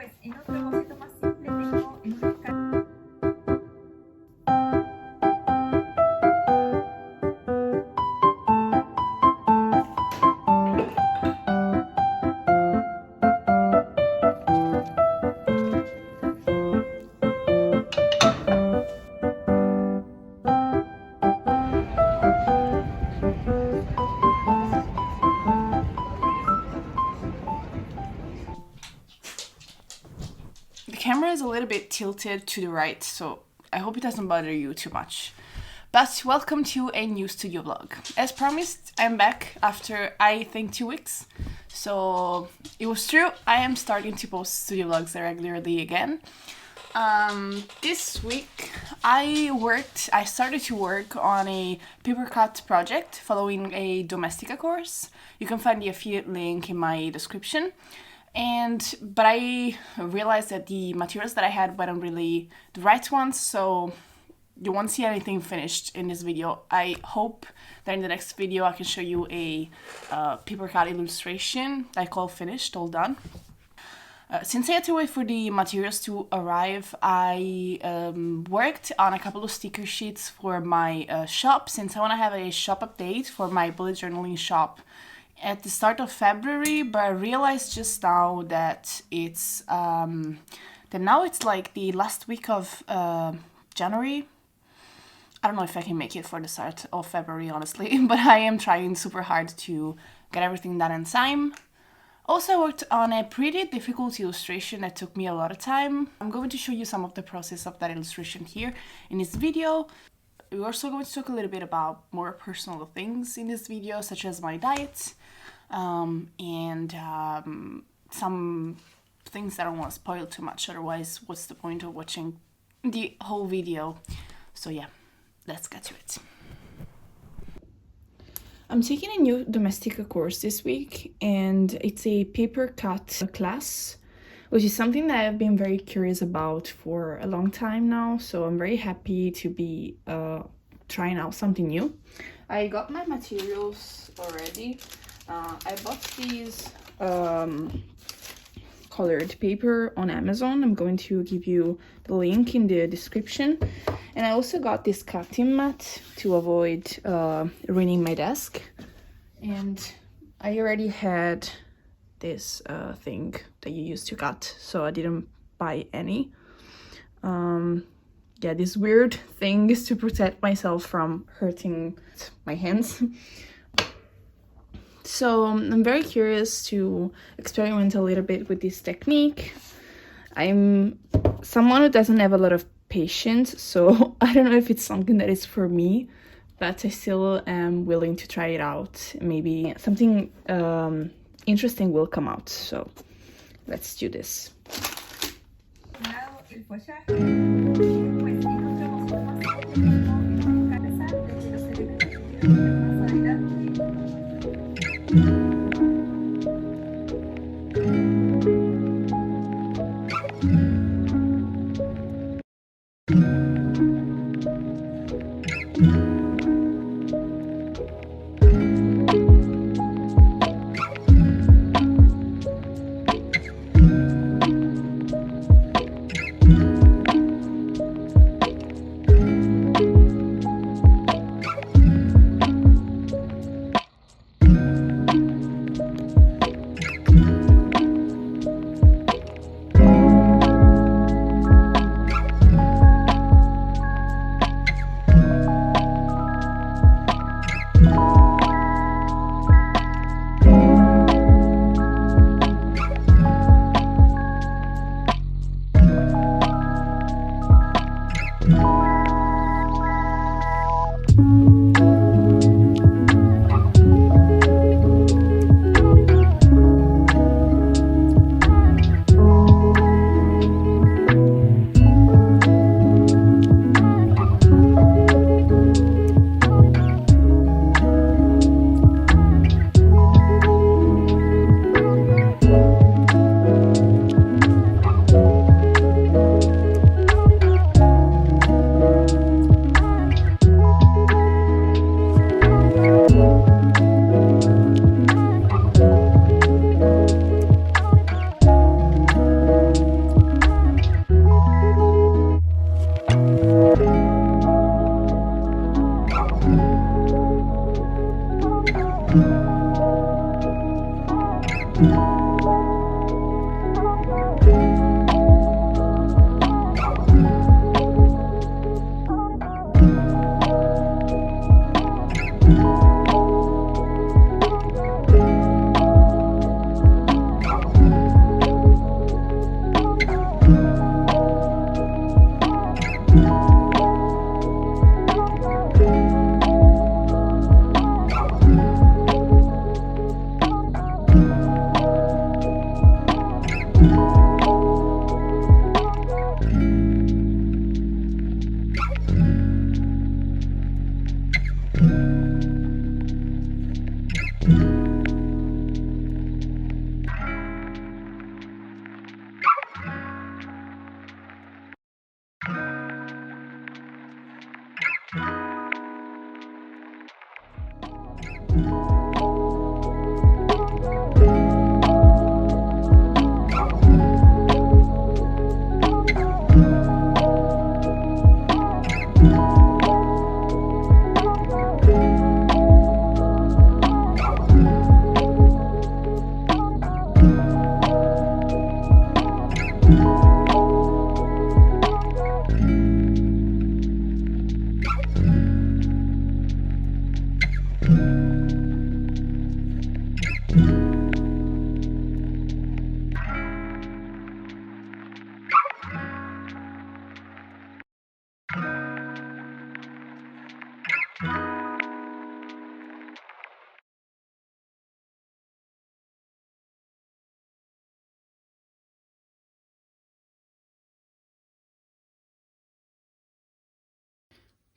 pues en un propósito más simple tengo en una escala. The camera is a little bit tilted to the right, so I hope it doesn't bother you too much. But welcome to a new studio vlog. As promised, I'm back after, I think, 2 weeks. So it was true, I am starting to post studio vlogs regularly again. This week I started to work on a Papercut project following a Domestika course. You can find the affiliate link in my description. But I realized that the materials that I had weren't really the right ones, so you won't see anything finished in this video. I hope that in the next video I can show you a Papercut illustration that I call finished, all done. Since I had to wait for the materials to arrive, I worked on a couple of sticker sheets for my shop, since I want to have a shop update for my bullet journaling shop at the start of February, but I realized just now that it's like the last week of January. I don't know if I can make it for the start of February, honestly, but I am trying super hard to get everything done in time. Also, I worked on a pretty difficult illustration that took me a lot of time. I'm going to show you some of the process of that illustration here in this video. We're also going to talk a little bit about more personal things in this video, such as my diet, and some things that I don't want to spoil too much, otherwise what's the point of watching the whole video? So yeah, let's get to it. I'm taking a new Domestika course this week, and it's a Papercut class, which is something that I've been very curious about for a long time now, so I'm very happy to be trying out something new. I got my materials already. I bought these colored paper on Amazon. I'm going to give you the link in the description. And I also got this cutting mat to avoid ruining my desk. And I already had this thing that you use to cut, so I didn't buy any. Yeah, this weird thing is to protect myself from hurting my hands. So I'm very curious to experiment a little bit with this technique. I'm someone who doesn't have a lot of patience, so I don't know if it's something that is for me, but I still am willing to try it out. Maybe something interesting will come out, so let's do this. El follaje, pues en un propósito más simple tengo en una escala desde los elementos que quiero ver más adelante.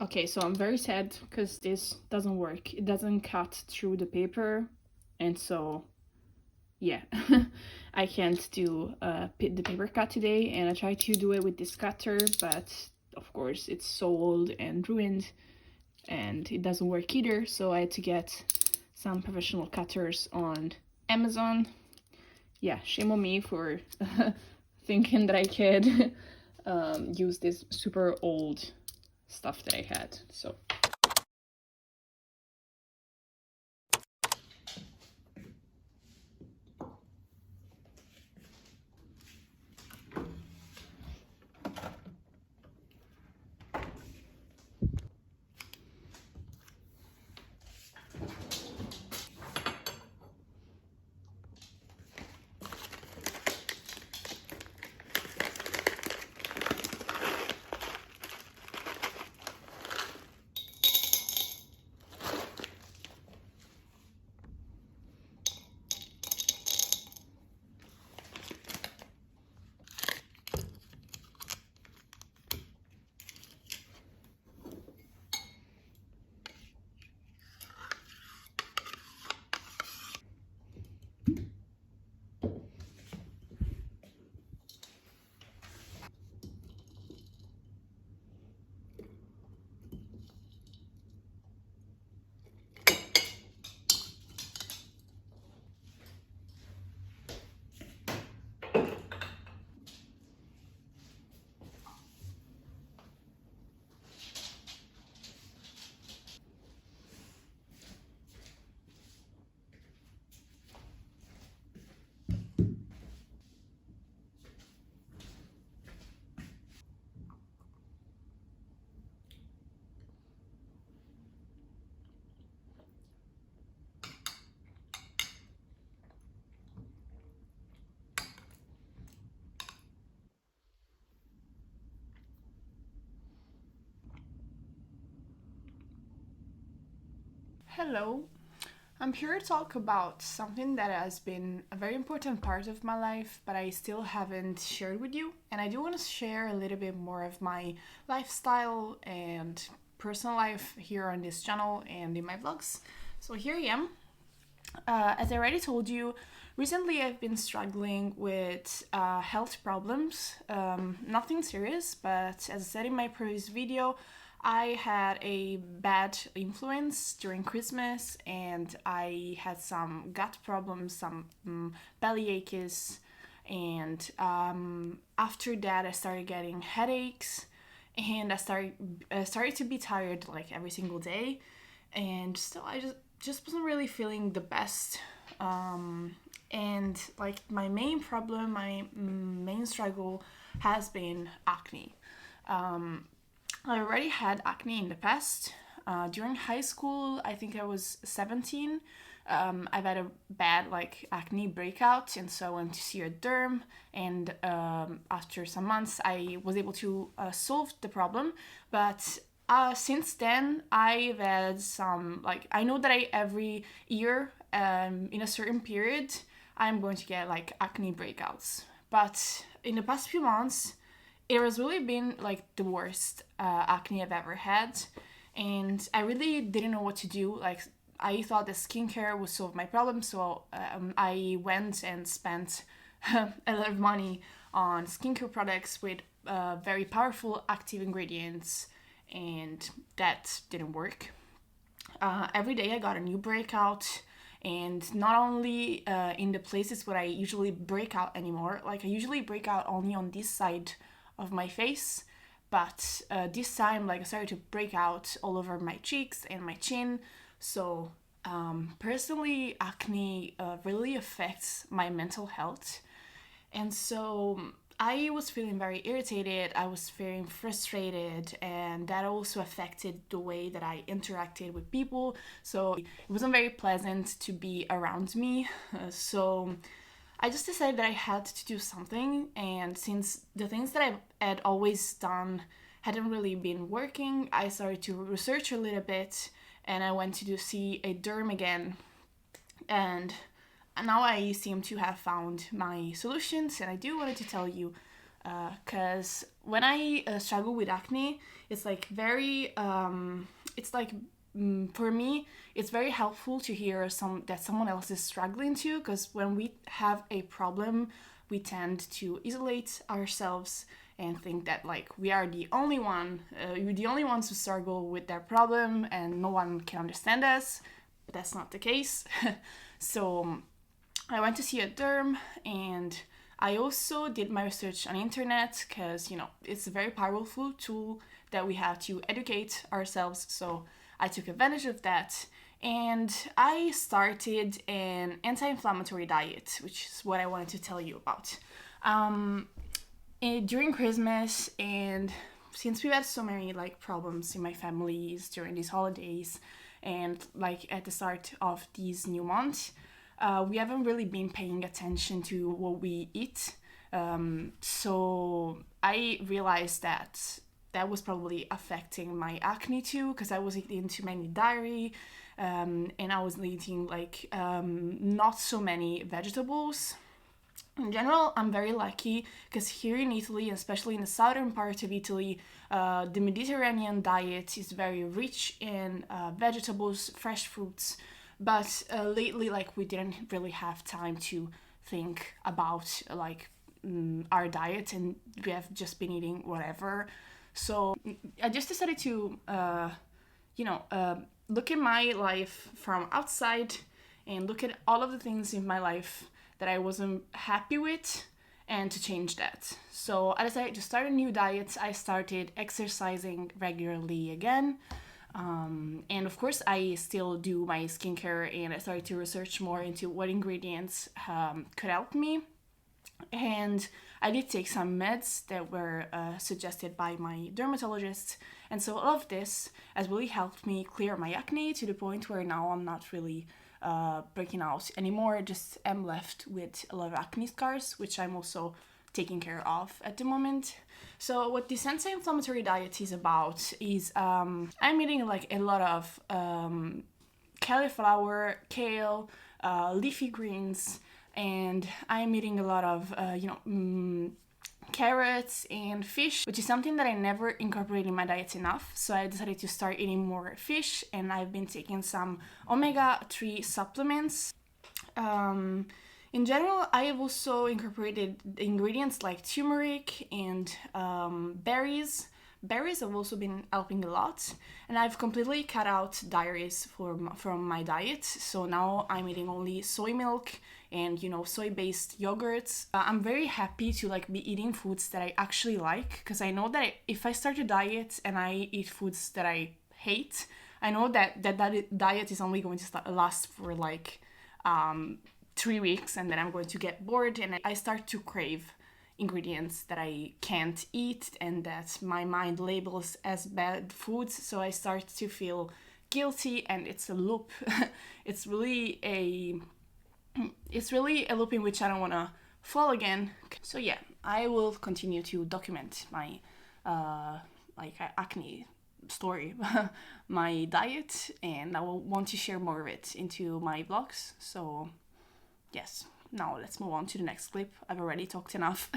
Okay, so I'm very sad because this doesn't work. It doesn't cut through the paper, and so yeah, I can't do the paper cut today, and I tried to do it with this cutter, but of course it's so old and ruined, and it doesn't work either, so I had to get some professional cutters on Amazon. Yeah, shame on me for thinking that I could use this super old stuff that I had. So hello. I'm here to talk about something that has been a very important part of my life, but I still haven't shared with you. And I do want to share a little bit more of my lifestyle and personal life here on this channel and in my vlogs. So here I am. As I already told you, recently I've been struggling with health problems. Nothing serious, but as I said in my previous video, I had a bad influence during Christmas and I had some gut problems, some belly aches, and after that I started getting headaches and I started to be tired like every single day, and still I just wasn't really feeling the best. And like my main problem, my main struggle has been acne. I already had acne in the past. During high school, I think I was 17. I've had a bad like acne breakout, and so I went to see a derm. And after some months, I was able to solve the problem. But since then, I've had some like I know that I every year in a certain period I'm going to get like acne breakouts. But in the past few months, it has really been like the worst acne I've ever had, and I really didn't know what to do. Like I thought that skincare would solve my problem, so I went and spent a lot of money on skincare products with very powerful active ingredients, and that didn't work. Every day I got a new breakout, and not only in the places where I usually break out anymore. Like I usually break out only on this side of my face, but this time like I started to break out all over my cheeks and my chin. So personally, acne really affects my mental health, and so I was feeling very irritated, I was feeling frustrated, and that also affected the way that I interacted with people. So it wasn't very pleasant to be around me. So I just decided that I had to do something, and since the things that I had always done hadn't really been working, I started to research a little bit, and I went to see a derm again, and now I seem to have found my solutions, and I do wanted to tell you because when I struggle with acne, it's like very it's like for me it's very helpful to hear that someone else is struggling too, because when we have a problem we tend to isolate ourselves and think that like we are the only ones who struggle with their problem and no one can understand us. But that's not the case. So I went to see a derm, and I also did my research on internet, because it's a very powerful tool that we have to educate ourselves. So I took advantage of that, and I started an anti-inflammatory diet, which is what I wanted to tell you about. During Christmas, and since we've had so many like problems in my families during these holidays, and like at the start of these new months, we haven't really been paying attention to what we eat. So I realized that was probably affecting my acne too, because I was eating too many dairy, and I was eating like not so many vegetables. In general, I'm very lucky because here in Italy, especially in the southern part of Italy, the Mediterranean diet is very rich in vegetables, fresh fruits. But lately, like, we didn't really have time to think about like our diet, and we have just been eating whatever. So I just decided to, look at my life from outside and look at all of the things in my life that I wasn't happy with, and to change that. So I decided to start a new diet. I started exercising regularly again. And of course, I still do my skincare, and I started to research more into what ingredients could help me. And I did take some meds that were suggested by my dermatologist. And so all of this has really helped me clear my acne to the point where now I'm not really breaking out anymore. Just am left with a lot of acne scars, which I'm also taking care of at the moment. So what this anti-inflammatory diet is about is I'm eating like a lot of cauliflower, kale, leafy greens, and I'm eating a lot of carrots and fish, which is something that I never incorporated in my diet enough. So I decided to start eating more fish, and I've been taking some omega-3 supplements. In general, I have also incorporated ingredients like turmeric and berries. Berries have also been helping a lot, and I've completely cut out dairies from my diet. So now I'm eating only soy milk and soy-based yogurts. I'm very happy to like be eating foods that I actually like, because I know that if I start a diet and I eat foods that I hate, I know that diet is only going to last for like 3 weeks, and then I'm going to get bored, and I start to crave ingredients that I can't eat and that my mind labels as bad foods. So I start to feel guilty, and it's a loop. It's really a loop in which I don't want to fall again. So yeah, I will continue to document my acne story, my diet, and I will want to share more of it into my vlogs. So yes, now let's move on to the next clip. I've already talked enough.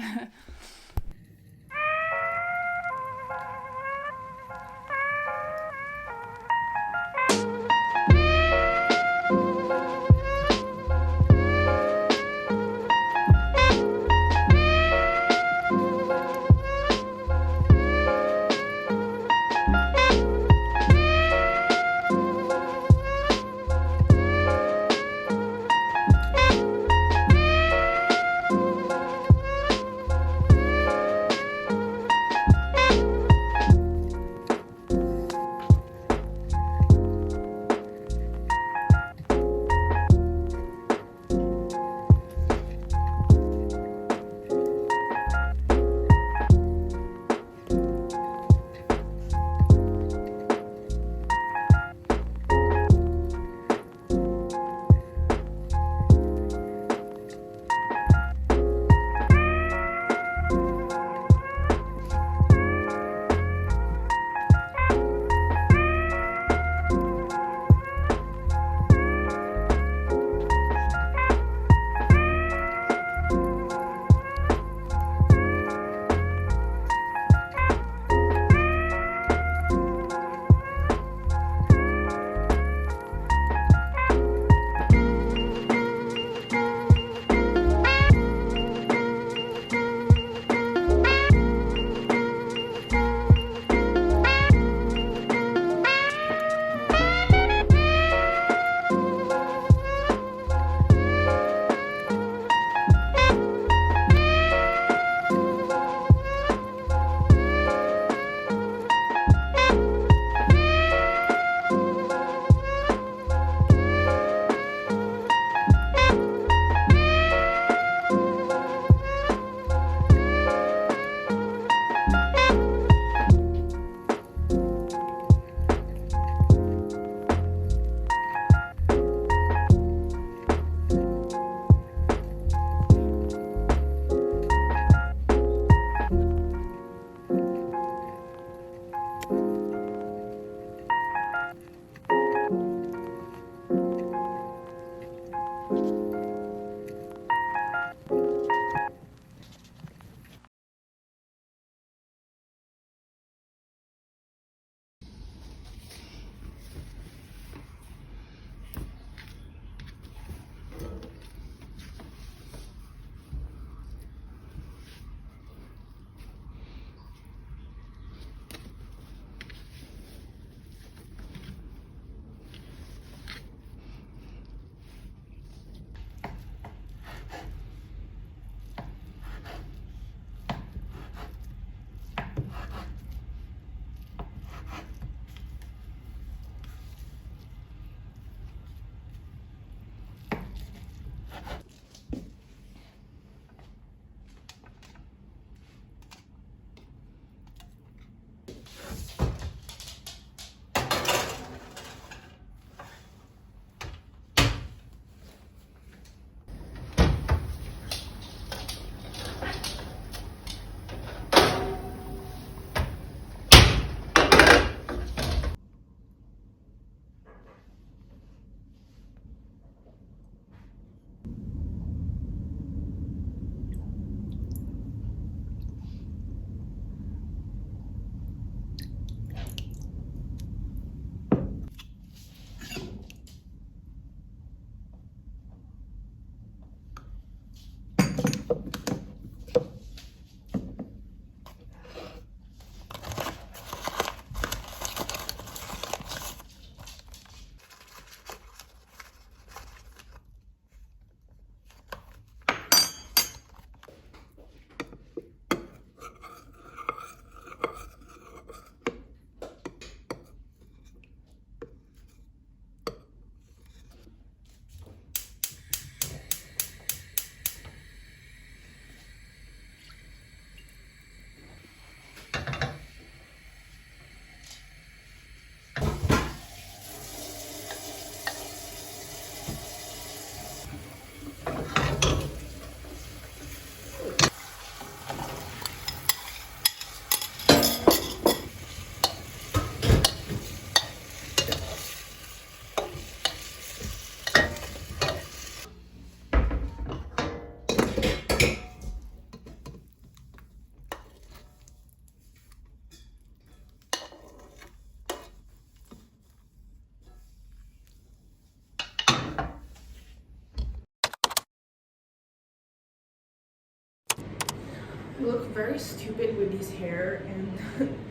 very stupid with this hair and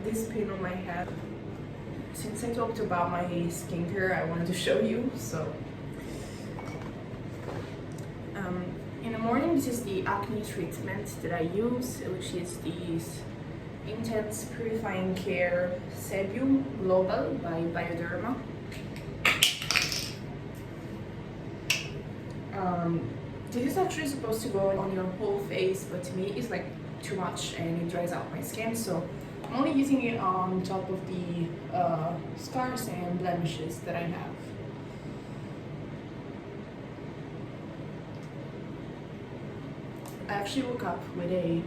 this pin on my head. Since I talked about my skincare, I wanted to show you. So in the morning, this is the acne treatment that I use, which is this Intense Purifying Care Sebum Global by Bioderma. This is actually supposed to go on your whole face, but to me it's like too much and it dries out my skin, so I'm only using it on top of the scars and blemishes that I have. I actually woke up with a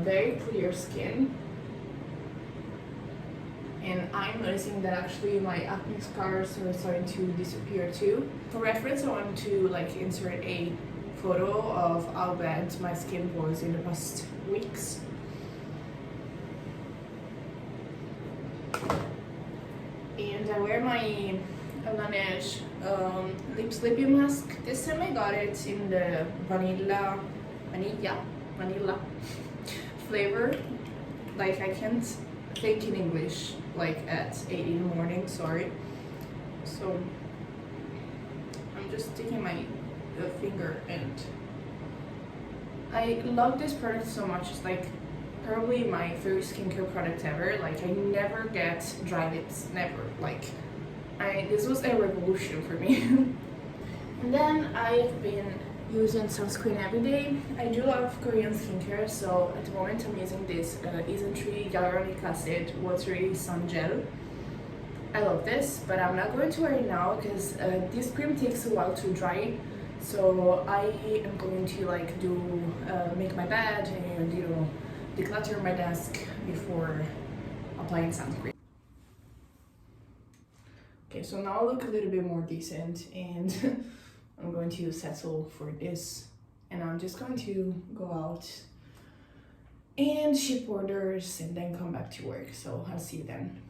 very clear skin, and I'm noticing that actually my acne scars are starting to disappear too. For reference, I want to like insert a photo of how bad my skin was in the past weeks. And I wear my Laneige lip sleeping mask. This time I got it in the vanilla flavor. Like, I can't think in English like at 8 in the morning, sorry. So I'm just taking my finger, and I love this product so much. It's like probably my favorite skincare product ever. Like, I never get dry lips, never. Like, this was a revolution for me. And then I've been using sunscreen every day. I do love Korean skincare, so at the moment I'm using this Isn't3 Hyaluronic Acid Watery Sun Gel. I love this, but I'm not going to wear it now because this cream takes a while to dry. So I am going to like make my bed and declutter my desk before applying sunscreen. Okay, so now I look a little bit more decent, and I'm going to settle for this, and I'm just going to go out and ship orders and then come back to work. So I'll see you then.